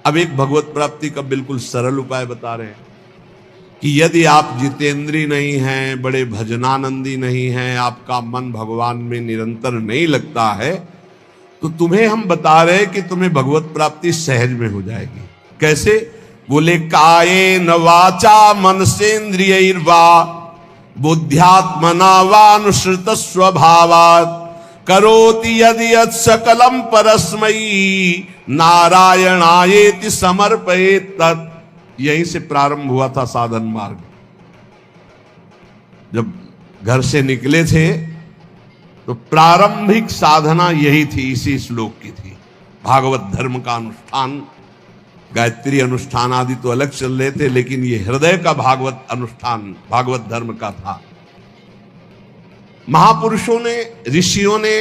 अब एक भगवत प्राप्ति का बिल्कुल सरल उपाय बता रहे हैं कि यदि आप जितेंद्री नहीं हैं, बड़े भजनानंदी नहीं हैं, आपका मन भगवान में निरंतर नहीं लगता है, तो तुम्हें हम बता रहे हैं कि तुम्हें भगवत प्राप्ति सहज में हो जाएगी। कैसे? बोले कायेन वाचा मनसेन्द्रियैर्वा बुद्ध्यात्मना वानुसृत स्वभावात् करोति यदि यत्सकलं परस्मै नारायणायेति समर्पयेत् तत्। यहीं से प्रारंभ हुआ था साधन मार्ग। जब घर से निकले थे तो प्रारंभिक साधना यही थी, इसी श्लोक की थी। भागवत धर्म का अनुष्ठान, गायत्री अनुष्ठान आदि तो अलग चल रहे थे, लेकिन ये हृदय का भागवत अनुष्ठान भागवत धर्म का था। महापुरुषों ने, ऋषियों ने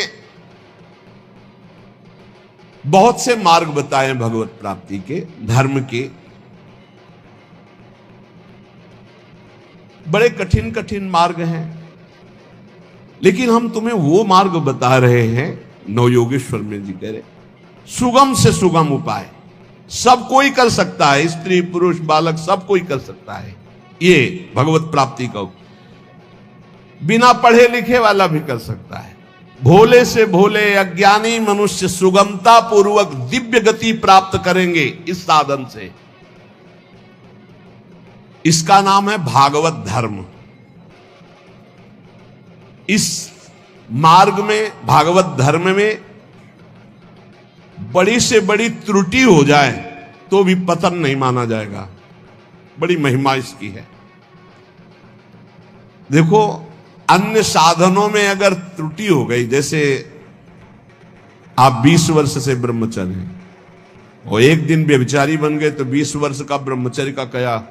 बहुत से मार्ग बताए भगवत प्राप्ति के, धर्म के। बड़े कठिन कठिन मार्ग हैं, लेकिन हम तुम्हें वो मार्ग बता रहे हैं, नवयोगेश्वर में जी कह रहे, सुगम से सुगम उपाय। सब कोई कर सकता है, स्त्री पुरुष बालक सब कोई कर सकता है ये भगवत प्राप्ति का। बिना पढ़े लिखे वाला भी कर सकता है। भोले से भोले अज्ञानी मनुष्य सुगमता पूर्वक दिव्य गति प्राप्त करेंगे इस साधन से। इसका नाम है भागवत धर्म। इस मार्ग में, भागवत धर्म में बड़ी से बड़ी त्रुटि हो जाए तो भी पतन नहीं माना जाएगा। बड़ी महिमा इसकी है। देखो, अन्य साधनों में अगर त्रुटि हो गई, जैसे आप 20 वर्ष से ब्रह्मचर्य हैं और एक दिन व्यभिचारी बन गए तो 20 वर्ष का ब्रह्मचर्य का क्या,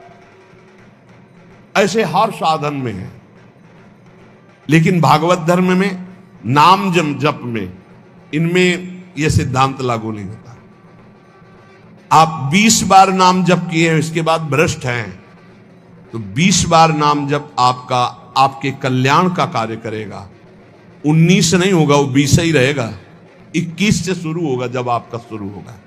ऐसे हर साधन में है। लेकिन भागवत धर्म में, नाम जप में, इनमें यह सिद्धांत लागू नहीं होता। आप 20 बार नाम जप किए हैं, इसके बाद भ्रष्ट हैं, तो 20 बार नाम जप आपके कल्याण का कार्य करेगा। 19 नहीं होगा, वो 20 ही रहेगा। 21 से शुरू होगा जब आपका शुरू होगा।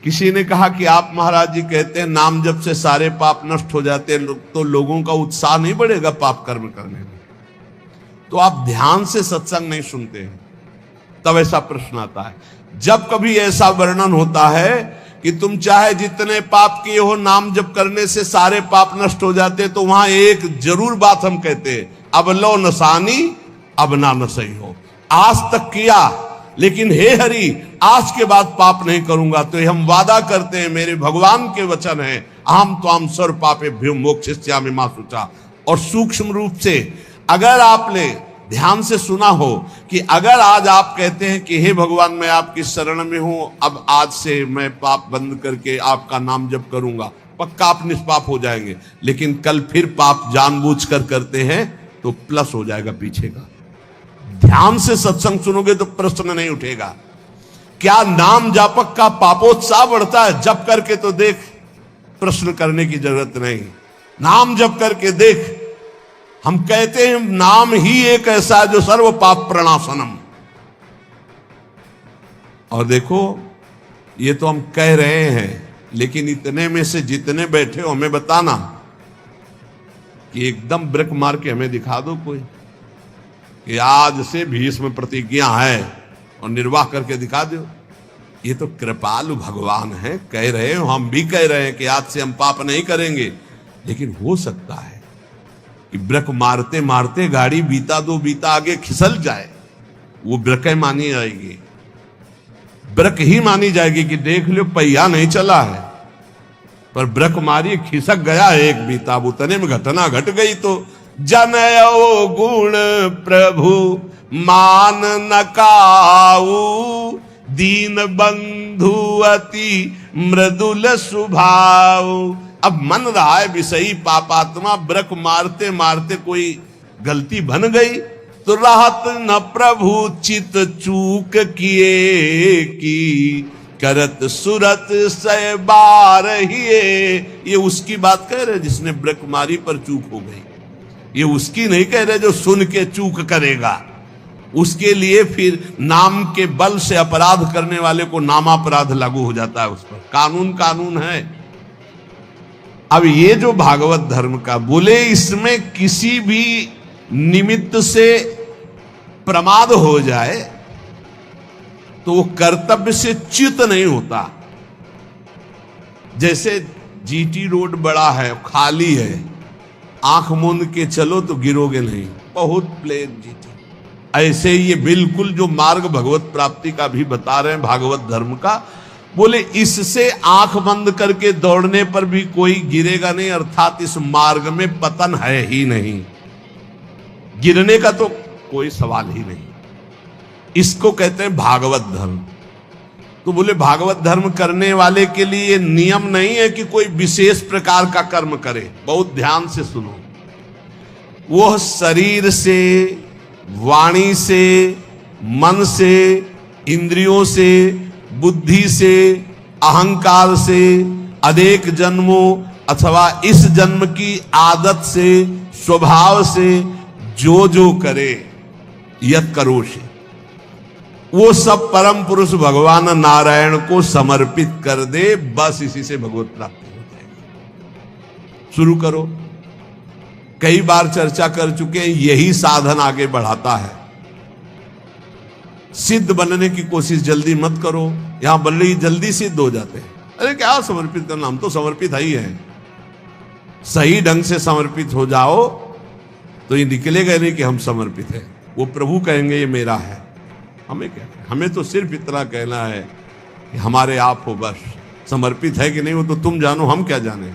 किसी ने कहा कि आप महाराज जी कहते हैं नाम जप से सारे पाप नष्ट हो जाते हैं, तो लोगों का उत्साह नहीं बढ़ेगा पाप कर्म करने में। तो आप ध्यान से सत्संग नहीं सुनते हैं, तब ऐसा प्रश्न आता है। जब कभी ऐसा वर्णन होता है कि तुम चाहे जितने पाप किए हो, नाम जप करने से सारे पाप नष्ट हो जाते, तो वहां एक जरूर बात हम कहते हैं, अब लो नसानी अब ना नसई हो। आज तक किया, लेकिन हे हरि आज के बाद पाप नहीं करूंगा। तो हम वादा करते हैं, मेरे भगवान के वचन है, अहम त्वाम सर्व पापेभ्यो मोक्षयिष्यामि मा शुचा। और सूक्ष्म रूप से अगर आपने ध्यान से सुना हो कि अगर आज आप कहते हैं कि हे भगवान मैं आपकी शरण में हूं, अब आज से मैं पाप बंद करके आपका नाम जप करूंगा, पक्का आप निष्पाप हो जाएंगे। लेकिन कल फिर पाप जानबूझकर करते हैं तो प्लस हो जाएगा पीछे का। ध्यान से सत्संग सुनोगे तो प्रश्न नहीं उठेगा। क्या नाम जापक का पापोत्साह बढ़ता है? जप करके तो देख, प्रश्न करने की जरूरत नहीं। नाम जप करके देख। हम कहते हैं नाम ही एक ऐसा है जो सर्व पाप प्रणाशनम। और देखो, ये तो हम कह रहे हैं, लेकिन इतने में से जितने बैठे हो हमें बताना कि एकदम ब्रेक मार के हमें दिखा दो कोई कि आज से भीष्म प्रतिज्ञा है और निर्वाह करके दिखा दो। ये तो कृपालु भगवान है, कह रहे हो, हम भी कह रहे हैं कि आज से हम पाप नहीं करेंगे। लेकिन हो सकता है कि ब्रेक मारते मारते गाड़ी बीता दो बीता आगे खिसल जाए, वो ब्रेक मानी जाएगी, ब्रेक ही मानी जाएगी कि देख लो पहिया नहीं चला है, पर ब्रेक मारी खिसक गया एक बीता, उतने में घटना घट गई। तो जनयो गुण प्रभु मान नकाऊ, दीन बंधु अति मृदुल स्वभाव। अब मन रहा है विषयी पापात्मा, ब्रक मारते मारते कोई गलती बन गई तो राहत न प्रभु चित चूक किए की, करत सुरत सय बार हिए। ये उसकी बात कह रहे जिसने ब्रक मारी पर चूक हो गई, ये उसकी नहीं कह रहे जो सुन के चूक करेगा। उसके लिए फिर नाम के बल से अपराध करने वाले को नामापराध लागू हो जाता है उस पर। कानून कानून है। अब ये जो भागवत धर्म का बोले, इसमें किसी भी निमित्त से प्रमाद हो जाए तो वो कर्तव्य से च्युत नहीं होता। जैसे जीटी रोड बड़ा है, खाली है, आंख मूंद के चलो तो गिरोगे नहीं, बहुत प्लेन जीटी। ऐसे ही ये बिल्कुल जो मार्ग भगवत प्राप्ति का भी बता रहे हैं भागवत धर्म का, बोले इससे आंख बंद करके दौड़ने पर भी कोई गिरेगा नहीं, अर्थात इस मार्ग में पतन है ही नहीं, गिरने का तो कोई सवाल ही नहीं। इसको कहते हैं भागवत धर्म। तो बोले भागवत धर्म करने वाले के लिए ये नियम नहीं है कि कोई विशेष प्रकार का कर्म करे। बहुत ध्यान से सुनो, वो शरीर से, वाणी से, मन से, इंद्रियों से, बुद्धि से, अहंकार से, अनेक जन्मों अथवा इस जन्म की आदत से, स्वभाव से जो जो करे, यत करोषि, वो सब परम पुरुष भगवान नारायण को समर्पित कर दे, बस इसी से भगवत प्राप्ति हो जाएगी। शुरू करो। कई बार चर्चा कर चुके हैं, यही साधन आगे बढ़ाता है। सिद्ध बनने की कोशिश जल्दी मत करो, यहां बल्ले जल्दी सिद्ध हो जाते हैं। अरे क्या समर्पित करना, हम तो समर्पित ही हैं। सही ढंग से समर्पित हो जाओ तो ये निकलेगा नहीं कि हम समर्पित हैं। वो प्रभु कहेंगे ये मेरा है। हमें क्या, हमें तो सिर्फ इतना कहना है कि हमारे आप हो, बस। समर्पित है कि नहीं वो तो तुम जानो, हम क्या जाने।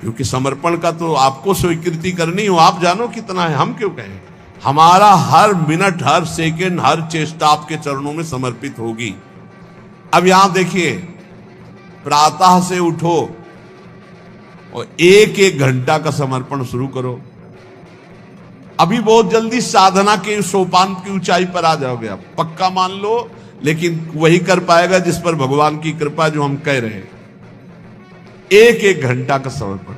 क्योंकि समर्पण का तो आपको स्वीकृति करनी हो, आप जानो कितना है, हम क्यों कहें। हमारा हर मिनट, हर सेकंड, हर चेष्टा आपके चरणों में समर्पित होगी। अब यहां देखिए, प्रातः से उठो और एक एक घंटा का समर्पण शुरू करो। अभी बहुत जल्दी साधना के सोपान की ऊंचाई पर आ जाओगे आप, पक्का मान लो। लेकिन वही कर पाएगा जिस पर भगवान की कृपा, जो हम कह रहे हैं। एक एक घंटा का समर्पण,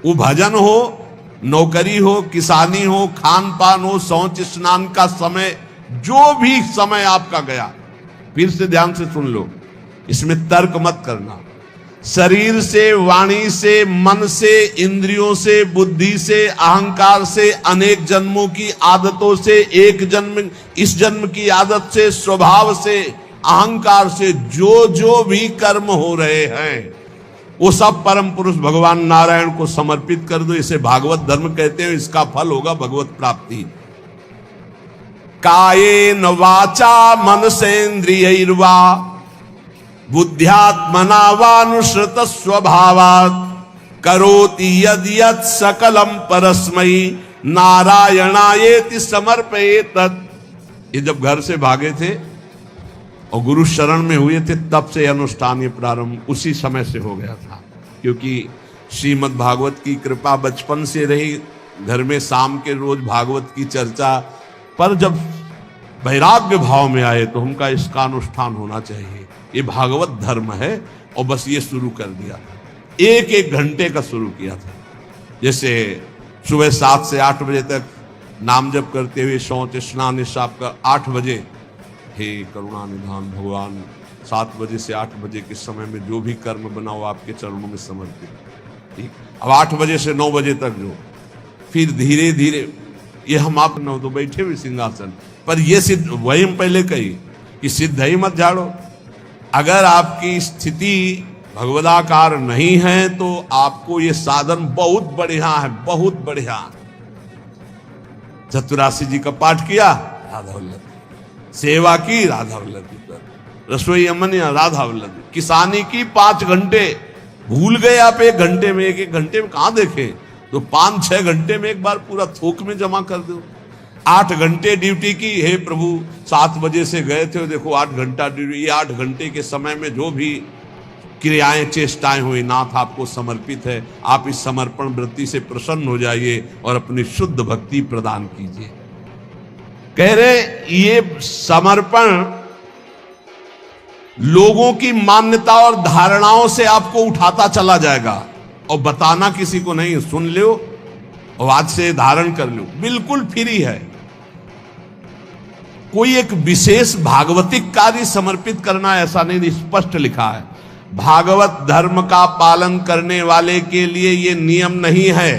वो भजन हो, नौकरी हो, किसानी हो, खान पान हो, शौच स्नान का समय, जो भी समय आपका गया, फिर से ध्यान से सुन लो, इसमें तर्क मत करना। शरीर से, वाणी से, मन से, इंद्रियों से, बुद्धि से, अहंकार से, अनेक जन्मों की आदतों से, एक जन्म, इस जन्म की आदत से, स्वभाव से, अहंकार से जो जो भी कर्म हो रहे हैं, वो सब परम पुरुष भगवान नारायण को समर्पित कर दो। इसे भागवत धर्म कहते हैं। इसका फल होगा भगवत प्राप्ति। कायेन वाचा मनसेन्द्रियैर्वा बुद्ध्यात्मना वानुसृत स्वभावात् करोति यद् यत् सकलम परस्मै नारायणायेति समर्पयेत्। ये जब घर से भागे थे और गुरु शरण में हुए थे, तब से अनुष्ठान ये प्रारंभ उसी समय से हो गया था। क्योंकि श्रीमद् भागवत की कृपा बचपन से रही, घर में शाम के रोज भागवत की चर्चा। पर जब वैराग्य भाव में आए तो हमका इसका अनुष्ठान होना चाहिए, ये भागवत धर्म है, और बस ये शुरू कर दिया था। एक एक घंटे का शुरू किया था। जैसे सुबह 7 से 8 बजे तक नाम जप करते हुए शौच स्नान निशाब का 8 बजे, हे करुणा निधान भगवान, 7 बजे से 8 बजे के समय में जो भी कर्म बनाओ आपके चरणों में समर्पित। ठीक, अब 8 बजे से 9 बजे तक जो, फिर धीरे धीरे ये हम आप न तो बैठे हुए सिंहासन पर, ये सिद्ध, वही हम पहले कही कि सिद्ध ही मत झाड़ो। अगर आपकी स्थिति भगवदाकार नहीं है तो आपको ये साधन बहुत बढ़िया है, बहुत बढ़िया। चतुरासी जी का पाठ किया, राधा वल्लभ, सेवा की राधा वल्लभ, रसोई अमन या राधा वल्लभ, किसानी की 5 घंटे, भूल गए आप 1 घंटे में, एक घंटे में कहां देखे, तो 5-6 घंटे में एक बार पूरा थोक में जमा कर दो। 8 घंटे ड्यूटी की, हे प्रभु 7 बजे से गए थे, देखो 8 घंटा ड्यूटी। ये 8 घंटे के समय में जो भी क्रियाएं, चेष्टाएं हुई, नाथ आपको समर्पित है। आप इस समर्पण वृत्ति से प्रसन्न हो जाइए और अपनी शुद्ध भक्ति प्रदान कीजिए। कह रहे ये समर्पण लोगों की मान्यता और धारणाओं से आपको उठाता चला जाएगा, और बताना किसी को नहीं। सुन लो और आज से धारण कर लो, बिल्कुल फ्री है। कोई एक विशेष भागवतिक कार्य समर्पित करना, ऐसा नहीं, स्पष्ट लिखा है। भागवत धर्म का पालन करने वाले के लिए ये नियम नहीं है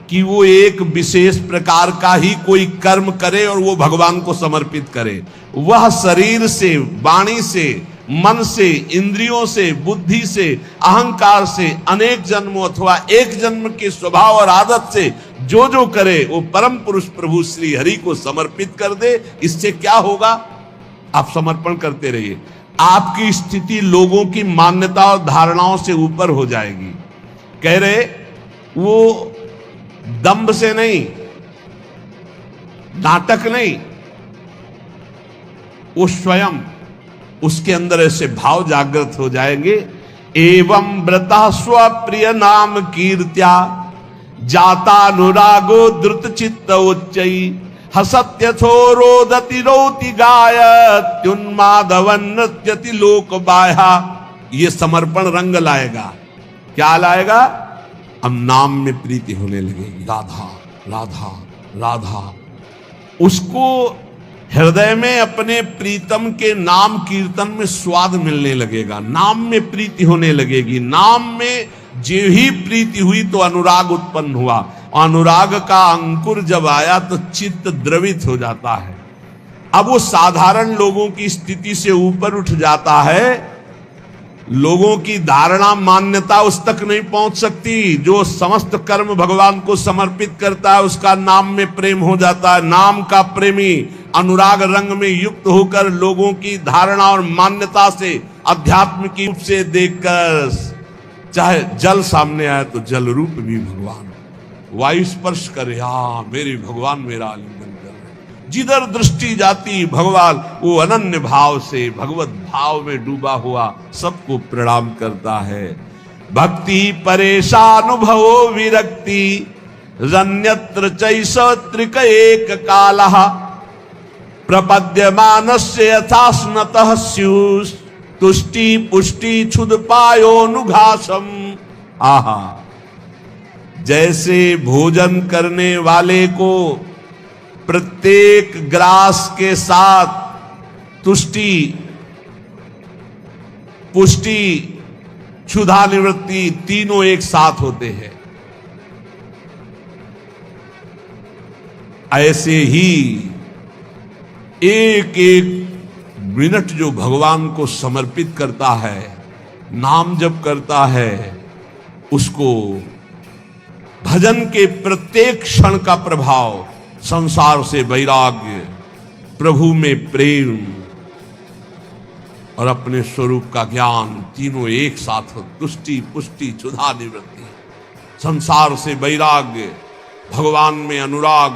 कि वो एक विशेष प्रकार का ही कोई कर्म करे और वो भगवान को समर्पित करे। वह शरीर से, वाणी से, मन से, इंद्रियों से, बुद्धि से, अहंकार से, अनेक जन्मों अथवा एक जन्म के स्वभाव और आदत से जो जो करे वो परम पुरुष प्रभु श्री हरि को समर्पित कर दे। इससे क्या होगा? आप समर्पण करते रहिए, आपकी स्थिति लोगों की मान्यता और धारणाओं से ऊपर हो जाएगी। कह रहे वो दंभ से नहीं, नाटक नहीं, वो स्वयं उसके अंदर ऐसे भाव जागृत हो जाएंगे। एवं व्रता स्वप्रिय नाम कीर्त्या जाता अनुरागो द्रुत चित्त उच्चई हसत्यथो रोदति रोति गायत उन्मादवन नृत्यति लोक बाह्या। ये समर्पण रंग लाएगा। क्या लाएगा? अब नाम में प्रीति होने लगेगी, राधा राधा राधा। उसको हृदय में अपने प्रीतम के नाम कीर्तन में स्वाद मिलने लगेगा, नाम में प्रीति होने लगेगी। नाम में जो ही प्रीति हुई तो अनुराग उत्पन्न हुआ। अनुराग का अंकुर जब आया तो चित्त द्रवित हो जाता है। अब वो साधारण लोगों की स्थिति से ऊपर उठ जाता है। लोगों की धारणा, मान्यता उस तक नहीं पहुंच सकती। जो समस्त कर्म भगवान को समर्पित करता है उसका नाम में प्रेम हो जाता है। नाम का प्रेमी अनुराग रंग में युक्त होकर लोगों की धारणा और मान्यता से, अध्यात्म की रूप से देखकर, चाहे जल सामने आए तो जल रूप भी भगवान, वायु स्पर्श करे, हाँ मेरे भगवान मेरा आलिंगन कर रहे। जिधर दृष्टि जाती भगवान, वो अनन्य भाव से भगवत भाव में डूबा हुआ सबको प्रणाम करता है। भक्ति परेशानुभवो विरक्ति रन्यत्र चैष त्रिक एक कालः प्रपद्यमानस्य यथा स्नतः स्युस् तुष्टि पुष्टि क्षुद पायोनुघासम। आहा, जैसे भोजन करने वाले को प्रत्येक ग्रास के साथ तुष्टि, पुष्टि, क्षुधा निवृत्ति तीनों एक साथ होते हैं, ऐसे ही एक एक मिनट जो भगवान को समर्पित करता है, नाम जप करता है, उसको भजन के प्रत्येक क्षण का प्रभाव, संसार से वैराग्य, प्रभु में प्रेम और अपने स्वरूप का ज्ञान तीनों एक साथ, तुष्टि पुष्टि क्षुधा निवृत्ति, संसार से वैराग्य, भगवान में अनुराग,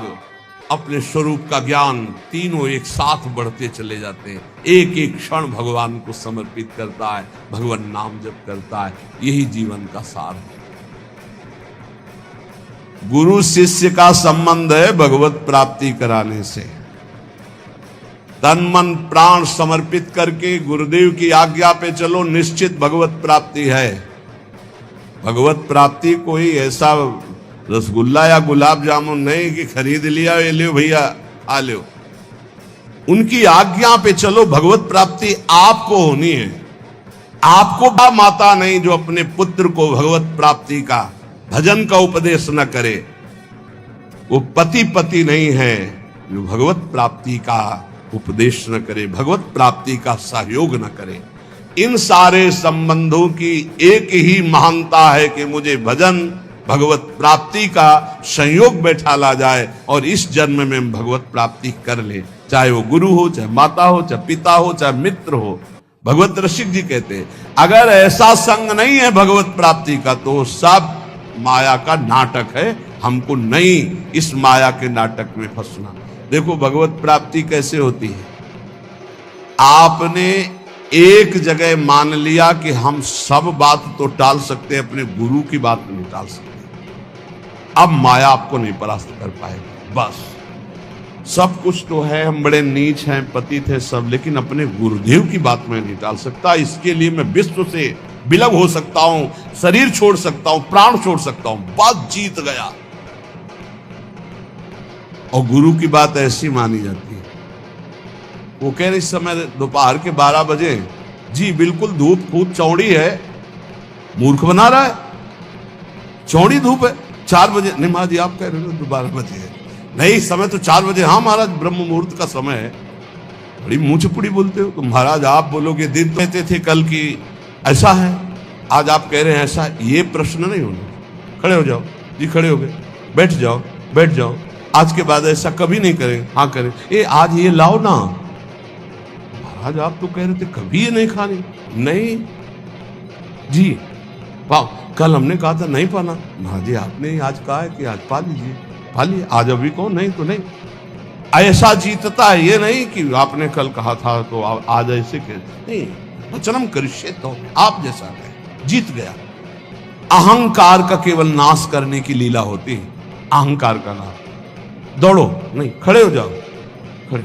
अपने स्वरूप का ज्ञान, तीनों एक साथ बढ़ते चले जाते हैं। एक एक क्षण भगवान को समर्पित करता है, भगवान नाम जप करता है। यही जीवन का सार है। गुरु शिष्य का संबंध है भगवत प्राप्ति कराने से। तन मन प्राण समर्पित करके गुरुदेव की आज्ञा पे चलो, निश्चित भगवत प्राप्ति है। भगवत प्राप्ति कोई ऐसा रसगुल्ला या गुलाब जामुन नहीं कि खरीद लिया, ये लो भैया आ लो। उनकी आज्ञा पे चलो, भगवत प्राप्ति आपको होनी है। आपको बा माता नहीं जो अपने पुत्र को भगवत प्राप्ति का, भजन का उपदेश न करे। वो पति पति नहीं है जो भगवत प्राप्ति का उपदेश न करे, भगवत प्राप्ति का सहयोग न करे। इन सारे संबंधों की एक ही महानता है कि मुझे भजन, भगवत प्राप्ति का संयोग बैठा ला जाए और इस जन्म में हम भगवत प्राप्ति कर ले। चाहे वो गुरु हो, चाहे माता हो, चाहे पिता हो, चाहे मित्र हो। भगवत रसिक जी कहते हैं अगर ऐसा संग नहीं है भगवत प्राप्ति का तो सब माया का नाटक है। हमको नहीं इस माया के नाटक में फंसना। देखो भगवत प्राप्ति कैसे होती है। आपने एक जगह मान लिया कि हम सब बात तो टाल सकते हैं, अपने गुरु की बात नहीं टाल सकते। अब माया आपको नहीं परास्त कर पाएगी। बस सब कुछ तो है, हम बड़े नीच हैं, पतित है सब, लेकिन अपने गुरुदेव की बात मैं नहीं टाल सकता। इसके लिए मैं विश्व से विलग हो सकता हूं, शरीर छोड़ सकता हूं, प्राण छोड़ सकता हूं, बात जीत गया। और गुरु की बात ऐसी मानी जाती है। वो कह रहे इस समय दोपहर के 12 बजे। जी बिल्कुल, धूप खूब चौड़ी है, मूर्ख बना रहा है, चौड़ी धूप है। 4 बजे नहीं महाराज जी, आप कह रहे हो 12 बजे है। नहीं, समय तो 4 बजे। हाँ महाराज, ब्रह्म मुहूर्त का समय है। बड़ी मुंह चुपड़ी बोलते हो। तो महाराज आप बोलोगे दिन कहते थे कल की ऐसा है, आज आप कह रहे हैं ऐसा। ये प्रश्न नहीं होना। खड़े हो जाओ जी, खड़े हो गए, बैठ जाओ, बैठ जाओ। आज के बाद ऐसा कभी नहीं करें। हाँ करें। ए आज ये लाओ ना। महाराज आप तो कह रहे थे कभी ये नहीं खानी। नहीं जी, पाओ। कल हमने कहा था नहीं पाना। महाराज जी आपने आज कहा है कि आज पा लीजिए, पा लिए। आज अभी कहो नहीं तो नहीं। ऐसा जीतता है, ये नहीं कि आपने कल कहा था तो आज ऐसे कह नहीं। वचनम करिष्ये तो आप जैसा कहे, जीत गया। अहंकार का केवल नाश करने की लीला होती है। अहंकार का नाश। दौड़ो नहीं, खड़े हो जाओ, खड़े,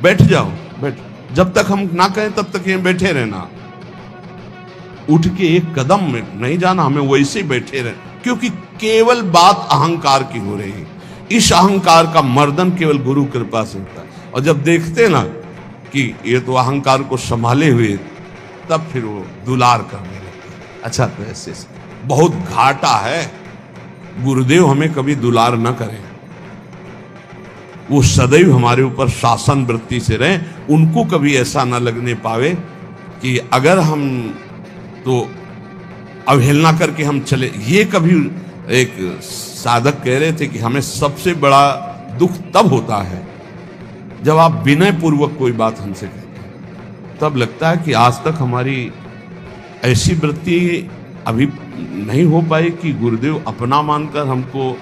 बैठ जाओ, बैठ। जब तक हम ना कहें तब तक यहीं बैठे रहना। उठ के एक कदम में नहीं जाना, हमें वैसे ही बैठे रहे, क्योंकि केवल बात अहंकार की हो रही है। इस अहंकार का मर्दन केवल गुरु कृपा से होता है। और जब देखते ना कि ये तो अहंकार को संभाले हुए, तब फिर वो दुलार करने लगते। अच्छा तो ऐसे बहुत घाटा है। गुरुदेव हमें कभी दुलार न करें, वो सदैव हमारे ऊपर शासन वृत्ति से रहे। उनको कभी ऐसा न लगने पावे कि अगर हम तो अवहेलना करके हम चले। ये कभी एक साधक कह रहे थे कि हमें सबसे बड़ा दुख तब होता है जब आप विनय पूर्वक कोई बात हमसे कहते हैं। तब लगता है कि आज तक हमारी ऐसी वृत्ति अभी नहीं हो पाई कि गुरुदेव अपना मानकर हमको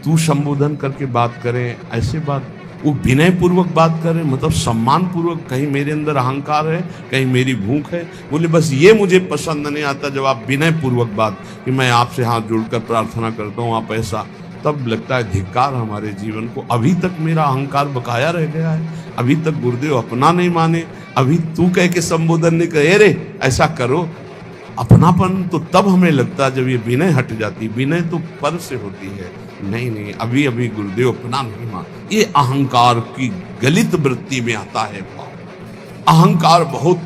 तू संबोधन करके बात करें। ऐसे बात वो विनय पूर्वक बात करें, मतलब सम्मान पूर्वक। कहीं मेरे अंदर अहंकार है, कहीं मेरी भूख है। बोले बस ये मुझे पसंद नहीं आता जब आप विनय पूर्वक बात कि मैं आपसे हाथ जोड़कर प्रार्थना करता हूँ आप ऐसा। तब लगता है धिक्कार हमारे जीवन को। अभी तक मेरा अहंकार बकाया रह गया है, अभी तक गुरुदेव अपना नहीं माने, अभी तू कह के संबोधन नहीं करे रे ऐसा करो। अपनापन तो तब हमें लगता है जब ये विनय हट जाती। विनय तो पर से होती है। नहीं नहीं, अभी अभी गुरुदेव अपना नहीं मान। ये अहंकार की गलित वृत्ति में आता है। अहंकार बहुत,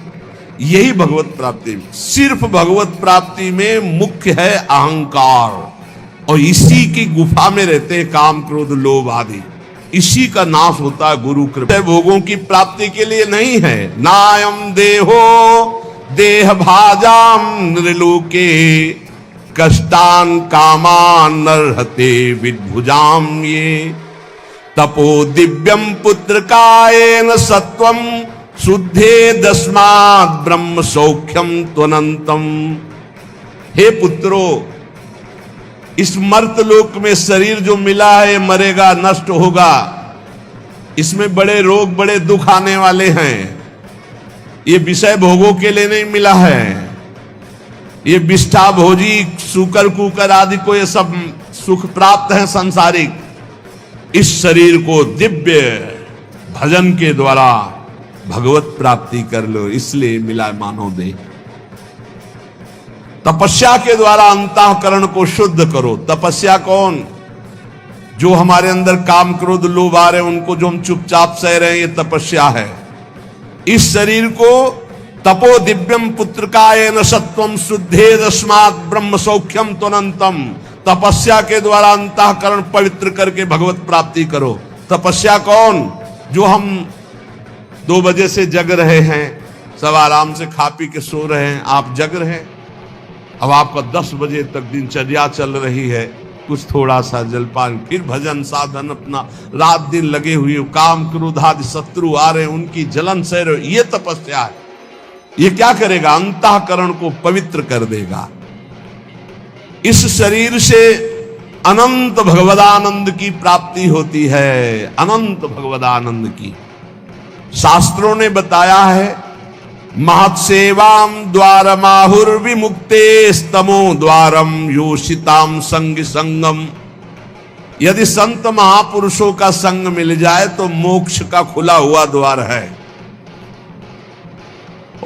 यही भगवत प्राप्ति, सिर्फ भगवत प्राप्ति में मुख्य है अहंकार। और इसी की गुफा में रहते हैं काम क्रोध लोभ आदि। इसी का नाश होता है गुरु कृपा। भोगों की प्राप्ति के लिए नहीं है। नायम देहो देह भाजाम नृलोके कष्टान कामान नरहते विद्भुजाम ये तपो दिव्यम पुत्र कायेन सत्वम शुद्धे दस्मात् ब्रह्म सौख्यम त्वनंतम। हे पुत्रो, इस मर्त लोक में शरीर जो मिला है मरेगा, नष्ट होगा। इसमें बड़े रोग बड़े दुख आने वाले हैं। ये विषय भोगों के लिए नहीं मिला है। ये विष्ठा भोजी सूकर कुकर आदि को ये सब सुख प्राप्त है सांसारिक। इस शरीर को दिव्य भजन के द्वारा भगवत प्राप्ति कर लो, इसलिए मिला मानव देह। तपस्या के द्वारा अंतःकरण को शुद्ध करो। तपस्या कौन? जो हमारे अंदर काम क्रोध लोभ आ रहे हैं उनको जो हम चुपचाप सह रहे हैं, ये तपस्या है। इस शरीर को तपो दिव्यम पुत्रकायेन सत्वम शुद्धे दस्मात् ब्रह्म सौख्यम त्वनंतम। तपस्या के द्वारा अंतःकरण पवित्र करके भगवत प्राप्ति करो। तपस्या कौन? जो हम 2 बजे से जग रहे हैं, सब आराम से खा पी के सो रहे हैं, आप जग रहे हैं। अब आपका 10 बजे तक दिनचर्या चल रही है, कुछ थोड़ा सा जलपान, फिर भजन साधन, अपना रात दिन लगे हुए, काम क्रोध आदि शत्रु आ रहे हैं उनकी जलन सह रहे। ये तपस्या है। ये क्या करेगा? अंतःकरण को पवित्र कर देगा। इस शरीर से अनंत भगवदानंद की प्राप्ति होती है, अनंत भगवदानंद की। शास्त्रों ने बताया है, महत्सेवाम द्वारमाहुर विमुक्ते स्तमो द्वारम योषिताम संग संगम। यदि संत महापुरुषों का संग मिल जाए तो मोक्ष का खुला हुआ द्वार है।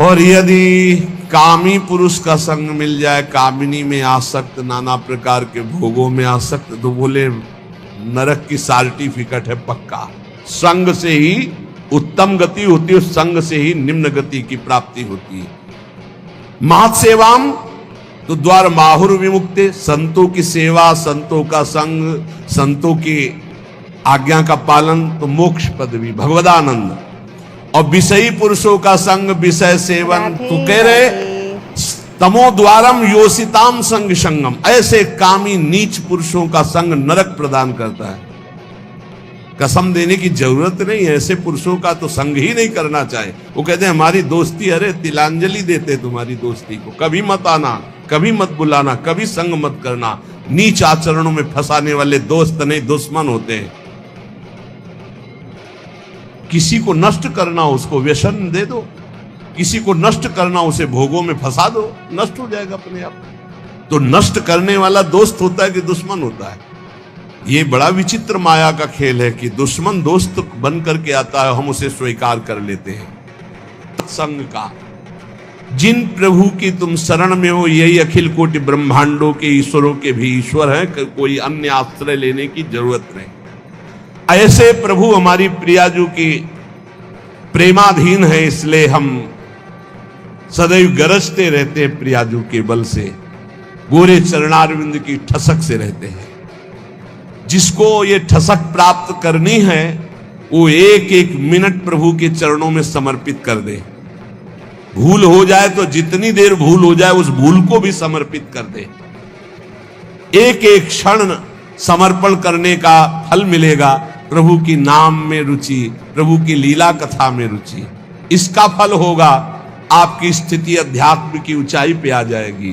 और यदि कामी पुरुष का संग मिल जाए, कामिनी में आसक्त, नाना प्रकार के भोगों में आसक्त, तो बोले नरक की सर्टिफिकेट है पक्का। संग से ही उत्तम गति होती है, उस संग से ही निम्न गति की प्राप्ति होती है। महत सेवाम तो द्वार माहुर विमुक्ते, संतों की सेवा, संतों का संग, संतों की आज्ञा का पालन तो मोक्ष पदवी, भगवदानंद। और विषयी पुरुषों का संग, विषय सेवन तो कह रहे तमो द्वारम योसिताम संग संगम, ऐसे कामी नीच पुरुषों का संग नरक प्रदान करता है। कसम देने की जरूरत नहीं, ऐसे पुरुषों का तो संग ही नहीं करना चाहिए। वो कहते हैं हमारी दोस्ती, अरे तिलांजलि देते तुम्हारी दोस्ती को, कभी मत आना, कभी मत बुलाना, कभी संग मत करना। नीच आचरणों में फंसाने वाले दोस्त नहीं दुश्मन होते हैं। किसी को नष्ट करना उसको व्यसन दे दो, किसी को नष्ट करना उसे भोगों में फंसा दो, नष्ट हो जाएगा अपने आप। तो नष्ट करने वाला दोस्त होता है कि दुश्मन होता है? ये बड़ा विचित्र माया का खेल है कि दुश्मन दोस्त बन करके आता है, हम उसे स्वीकार कर लेते हैं। संग का जिन प्रभु की तुम शरण में हो, यही अखिल कोटि ब्रह्मांडों के ईश्वरों के भी ईश्वर हैं, कोई अन्य आश्रय लेने की जरूरत नहीं। ऐसे प्रभु हमारी प्रियाजू की प्रेमाधीन है, इसलिए हम सदैव गरजते रहते हैं प्रियाजू के बल से, गोरे चरणारविंद की ठसक से रहते हैं। जिसको ये ठसक प्राप्त करनी है वो एक एक मिनट प्रभु के चरणों में समर्पित कर दे। भूल हो जाए तो जितनी देर भूल हो जाए उस भूल को भी समर्पित कर दे। एक एक क्षण समर्पण करने का फल मिलेगा। प्रभु की नाम में रुचि, प्रभु की लीला कथा में रुचि, इसका फल होगा। आपकी स्थिति अध्यात्म की ऊंचाई पे आ जाएगी।